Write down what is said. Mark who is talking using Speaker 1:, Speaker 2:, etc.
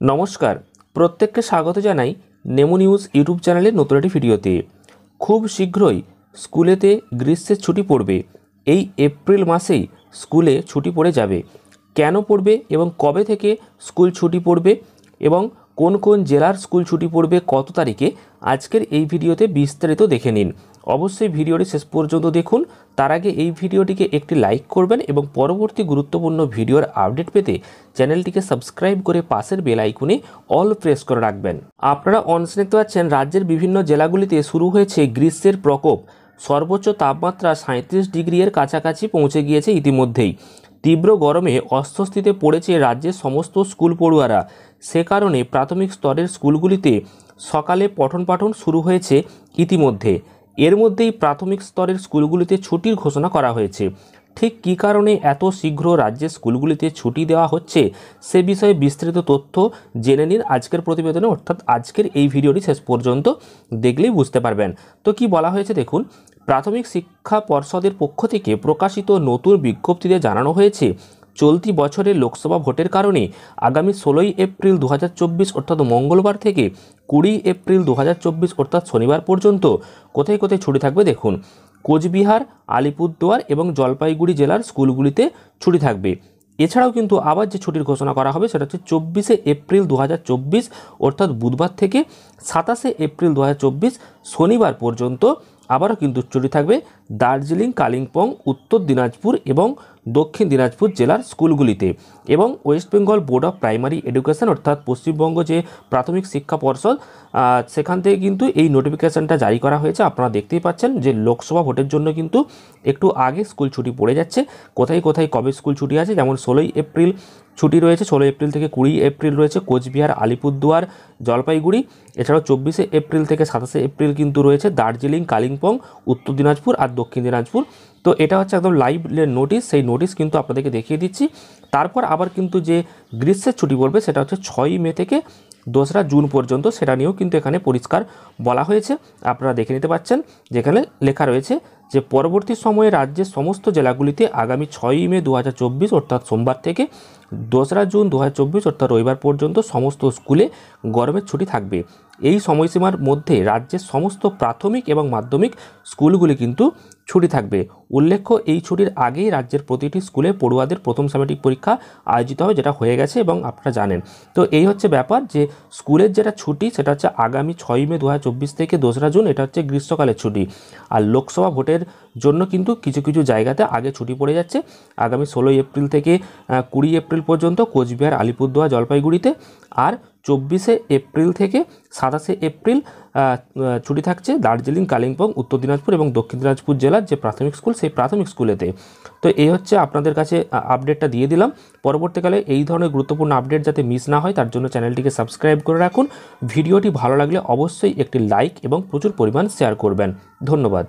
Speaker 1: নমস্কার, প্রত্যেককে স্বাগত জানাই নেমো নিউজ ইউটিউব চ্যানেলের নতুন একটি ভিডিওতে। খুব শীঘ্রই স্কুলেতে গ্রীষ্মের ছুটি পড়বে। এই এপ্রিল মাসেই স্কুলে ছুটি পড়ে যাবে। কেন পড়বে এবং কবে থেকে স্কুল ছুটি পড়বে এবং কোন কোন জেলার স্কুল ছুটি পড়বে কত তারিখে, আজকের এই ভিডিওতে বিস্তারিত দেখে নিন। অবশ্যই ভিডিওটি শেষ পর্যন্ত দেখুন। তার আগে এই ভিডিওটিকে একটি লাইক করবেন এবং পরবর্তী গুরুত্বপূর্ণ ভিডিওর আপডেট পেতে চ্যানেলটিকে সাবস্ক্রাইব করে পাশের বেল আইকনে অল প্রেস করে রাখবেন। আপনারা অনস দেখতে পাচ্ছেন, রাজ্যের বিভিন্ন জেলাগুলিতে শুরু হয়েছে গ্রীষ্মের প্রকোপ। সর্বোচ্চ তাপমাত্রা 37 ডিগ্রির কাছাকাছি পৌঁছে গিয়েছে ইতিমধ্যেই। তীব্র গরমে অস্বস্তিতে পড়েছে রাজ্যের সমস্ত স্কুল পড়ুয়ারা। সে কারণে প্রাথমিক স্তরের স্কুলগুলিতে সকালে পঠন পাঠন শুরু হয়েছে ইতিমধ্যে। এর মধ্যেই প্রাথমিক স্তরের স্কুলগুলিতে ছুটির ঘোষণা করা হয়েছে। ঠিক কী কারণে এত শীঘ্র রাজ্যের স্কুলগুলিতে ছুটি দেওয়া হচ্ছে সে বিষয়ে বিস্তারিত তথ্য জেনে নিন আজকের প্রতিবেদনে, অর্থাৎ আজকের এই ভিডিওটি শেষ পর্যন্ত দেখলেই বুঝতে পারবেন। তো কি বলা হয়েছে দেখুন। প্রাথমিক শিক্ষা পর্ষদের পক্ষ থেকে প্রকাশিত নতুন বিজ্ঞপ্তিতে জানানো হয়েছে, চলতি বছরের লোকসভা ভোটের কারণে আগামী 16 এপ্রিল 2024 অর্থাৎ মঙ্গলবার থেকে 20 এপ্রিল 2024 অর্থাৎ শনিবার পর্যন্ত কোথায় কোথায় ছুটি থাকবে দেখুন। কোচবিহার, আলিপুরদুয়ার এবং জলপাইগুড়ি জেলার স্কুলগুলিতে ছুটি থাকবে। এছাড়াও কিন্তু আবার যে ছুটির ঘোষণা করা হবে সেটা হচ্ছে 24 এপ্রিল 2024 অর্থাৎ বুধবার থেকে 27 এপ্রিল 2024 শনিবার পর্যন্ত আবারও কিন্তু ছুটি থাকবে দার্জিলিং, কালিম্পং, উত্তর দিনাজপুর এবং দক্ষিণ দিনাজপুর জেলার স্কুলগুলিতে। এবং West Bengal board of primary education অর্থাৎ পশ্চিমবঙ্গ যে প্রাথমিক শিক্ষা পর্ষদ, সেখান থেকে কিন্তু এই নোটিফিকেশানটা জারি করা হয়েছে। আপনারা দেখতেই পাচ্ছেন যে লোকসভা ভোটের জন্য কিন্তু একটু আগে স্কুল ছুটি পড়ে যাচ্ছে। কোথায় কোথায় কবে স্কুল ছুটি আছে, যেমন 16 এপ্রিল ছুটি রয়েছে, 16 এপ্রিল থেকে 20 এপ্রিল রয়েছে কোচবিহার, আলিপুরদুয়ার, জলপাইগুড়ি। এছাড়াও 24 এপ্রিল থেকে 27 এপ্রিল কিন্তু রয়েছে দার্জিলিং, কালিম্পং, উত্তর দিনাজপুর আর দক্ষিণ দিনাজপুর। তো এটা হচ্ছে একদম লাইভ নোটিশ, সেই নোটিশ কিন্তু আপনাদেরকে দেখিয়ে দিচ্ছি। তারপর আবার কিন্তু যে গ্রীষ্মের ছুটি পড়বে সেটা হচ্ছে 6 মে থেকে 2রা জুন পর্যন্ত, সেটা নিয়েও কিন্তু এখানে পরিষ্কার বলা হয়েছে। আপনারা দেখে নিতে পাচ্ছেন, যেখানে লেখা রয়েছে যে পরবর্তী সময়ে রাজ্যের সমস্ত জেলাগুলিতে আগামী 6 মে 2024 অর্থাৎ সোমবার থেকে 2রা জুন 2024 অর্থাৎ রবিবার পর্যন্ত সমস্ত স্কুলে গরমের ছুটি থাকবে। এই সময়সীমার মধ্যে রাজ্যের সমস্ত প্রাথমিক এবং মাধ্যমিক স্কুলগুলি কিন্তু ছুটি থাকবে। উল্লেখ্য, এই ছুটির আগেই রাজ্যের প্রতিটি স্কুলে পড়ুয়াদের প্রথম সেমেস্টিক পরীক্ষা আয়োজিত হবে, যেটা হয়ে গেছে এবং আপনারা জানেন। তো এই হচ্ছে ব্যাপার, যে স্কুলের যেটা ছুটি সেটা হচ্ছে আগামী 6 মে 2024 থেকে 2রা জুন, এটা হচ্ছে গ্রীষ্মকালের ছুটি। আর লোকসভা ভোটের জন্য কিন্তু কিছু কিছু জায়গাতে আগে ছুটি পড়ে যাচ্ছে। আগামী 16 এপ্রিল থেকে 20 এপ্রিল পর্যন্ত কোচবিহার, আলিপুরদুয়ার, জলপাইগুড়িতে। আর 24 এপ্রিল থেকে 27 এপ্রিল ছুটি থাকছে দার্জিলিং, কালিম্পং, উত্তর দিনাজপুর এবং দক্ষিণ দিনাজপুর জেলার যে প্রাথমিক স্কুল সেই প্রাথমিক স্কুলেতে। তো এই হচ্ছে আপনাদের কাছে আপডেটটা দিয়ে দিলাম। পরবর্তীকালে এই ধরনের গুরুত্বপূর্ণ আপডেট যাতে মিস না হয় তার জন্য চ্যানেলটিকে সাবস্ক্রাইব করে রাখুন। ভিডিওটি ভালো লাগলে অবশ্যই একটি লাইক এবং প্রচুর পরিমাণ শেয়ার করবেন। ধন্যবাদ।